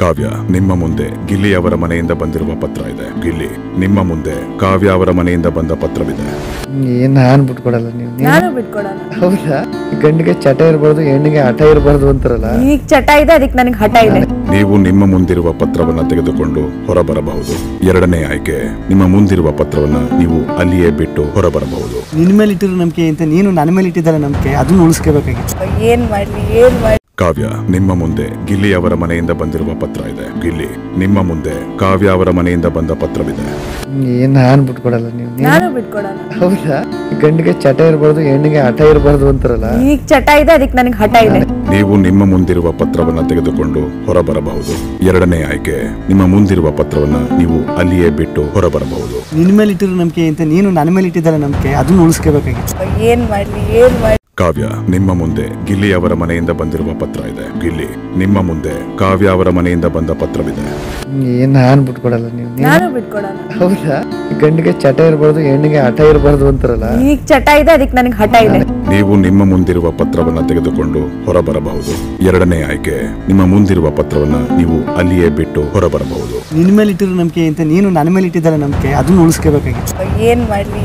ಕಾವ್ಯ, ನಿಮ್ಮ ಮುಂದೆ ಗಿಲ್ಲಿ ಅವರ ಮನೆಯಿಂದ ಬಂದಿರುವ ಪತ್ರ ಇದೆ. ಗಿಲ್ಲಿ, ನಿಮ್ಮ ಮುಂದೆ ಕಾವ್ಯ ಅವರ ಮನೆಯಿಂದ ಬಂದ ಪತ್ರವಿದೆ. ಏನ್ ನಾನ್ ಬಿಟ್ಕೊಡಲ್ಲ. ನಾನು ಬಿಟ್ಕೊಡಲ್ಲ. ಹೌದಾ? ಗಂಡಿಗೆ ಚಟ ಇರಬಾರ್ದು, ಹೆಣ್ಣಿಗೆ ಹಠ ಇರಬಾರ್ದು ಅಂತಾರಲ್ಲ. ಈಗ ಚಟ ಇದೆ, ಅದಕ್ಕೆ ನನಗೆ ಹಠ ಇದೆ. ನೀವು ನಿಮ್ಮ ಮುಂದಿರುವ ಪತ್ರವನ್ನ ತೆಗೆದುಕೊಂಡು ಹೊರಬರಬಹುದು. ಎರಡನೇ ಆಯ್ಕೆ, ನಿಮ್ಮ ಮುಂದಿರುವ ಪತ್ರವನ್ನ ನೀವು ಅಲ್ಲಿಯೇ ಬಿಟ್ಟು ಹೊರಬರಬಹುದು. ನಿನ್ನ ಮೇಲೆ ಇಟ್ಟಿರೋ ನಂಬಿಕೆ ಅಂತ ನೀನು ನನ್ನ ಮೇಲೆ ಇಟ್ಟಿದ್ದಲ್ಲ ನಂಬಿಕೆ, ಅದನ್ನ ಉಳಿಸ್ಕೋಬೇಕಾಗಿತ್ತು. ಏನ್ ಮಾಡ್ಲಿ ಕಾವ್ಯ, ನಿಮ್ಮ ಮುಂದೆ ಗಿಲ್ಲಿ ಅವರ ಮನೆಯಿಂದ ಬಂದಿರುವ ಪತ್ರ ಇದೆ. ಗಿಲ್ಲಿ, ನಿಮ್ಮ ಮುಂದೆ ಕಾವ್ಯ ಅವರ ಮನೆಯಿಂದ ಬಂದ ಪತ್ರವಿದೆ. ಏನ್ ನಾನ್ ಬಿಟ್ಕೊಡಲ್ಲ. ನಾನು ಬಿಟ್ಕೊಡಲ್ಲ. ಹೌದಾ? ಗಂಡಿಗೆ ಚಟ ಇರಬಾರ್ದು, ಹೆಣ್ಣಿಗೆ ಹಠ ಇರಬಾರ್ದು ಅಂತಾರಲ್ಲ. ಈಗ ಚಟ ಇದೆ, ಅದಕ್ಕೆ ನನಗೆ ಹಠ ಇದೆ. ನೀವು ನಿಮ್ಮ ಮುಂದಿರುವ ಪತ್ರವನ್ನ ತೆಗೆದುಕೊಂಡು ಹೊರಬರಬಹುದು. ಎರಡನೇ ಆಯ್ಕೆ, ನಿಮ್ಮ ಮುಂದಿರುವ ಪತ್ರವನ್ನ ನೀವು ಅಲ್ಲಿಯೇ ಬಿಟ್ಟು ಹೊರಬರಬಹುದು. ನಿನ್ನ ಮೇಲೆ ಇಟ್ಟಿರೋ ನಂಬಿಕೆ ಅಂತ ನೀನು ನನ್ನ ಮೇಲೆ ಇಟ್ಟಿದ್ದಲ್ಲ ನಂಬಿಕೆ, ಅದನ್ನ ಉಳಿಸ್ಕೋಬೇಕಾಗಿತ್ತು. ಏನ್ ಮಾಡ್ಲಿ ಕಾವ್ಯ, ನಿಮ್ಮ ಮುಂದೆ ಗಿಲ್ಲಿ ಅವರ ಮನೆಯಿಂದ ಬಂದಿರುವ ಪತ್ರ ಇದೆ. ಗಿಲ್ಲಿ, ನಿಮ್ಮ ಮುಂದೆ ಕಾವ್ಯ ಅವರ ಮನೆಯಿಂದ ಬಂದ ಪತ್ರವಿದೆ. ಏನ್ ನಾನ್ ಬಿಟ್ಕೊಡಲ್ಲ. ನಾನು ಬಿಟ್ಕೊಡಲ್ಲ. ಹೌದಾ? ಗಂಡಿಗೆ ಚಟ ಇರಬಾರ್ದು, ಹೆಣ್ಣಿಗೆ ಹಠ ಇರಬಾರ್ದು ಅಂತಾರಲ್ಲ. ಈಗ ಚಟ ಇದೆ, ಅದಕ್ಕೆ ನನಗೆ ಹಠ ಇದೆ. ನೀವು ನಿಮ್ಮ ಮುಂದಿರುವ ಪತ್ರವನ್ನ ತೆಗೆದುಕೊಂಡು ಹೊರಬರಬಹುದು. ಎರಡನೇ ಆಯ್ಕೆ, ನಿಮ್ಮ ಮುಂದಿರುವ ಪತ್ರವನ್ನ ನೀವು ಅಲ್ಲಿಯೇ ಬಿಟ್ಟು ಹೊರಬರಬಹುದು. ನಿನ್ನ ಮೇಲೆ ಇಟ್ಟಿರೋ ನಂಬಿಕೆ ಅಂತ ನೀನು ನನ್ನ ಮೇಲೆ ಇಟ್ಟಿದ್ದಲ್ಲ ನಂಬಿಕೆ, ಅದನ್ನ ಉಳಿಸ್ಕೋಬೇಕಾಗಿತ್ತು. ಏನ್ ಮಾಡ್ಲಿ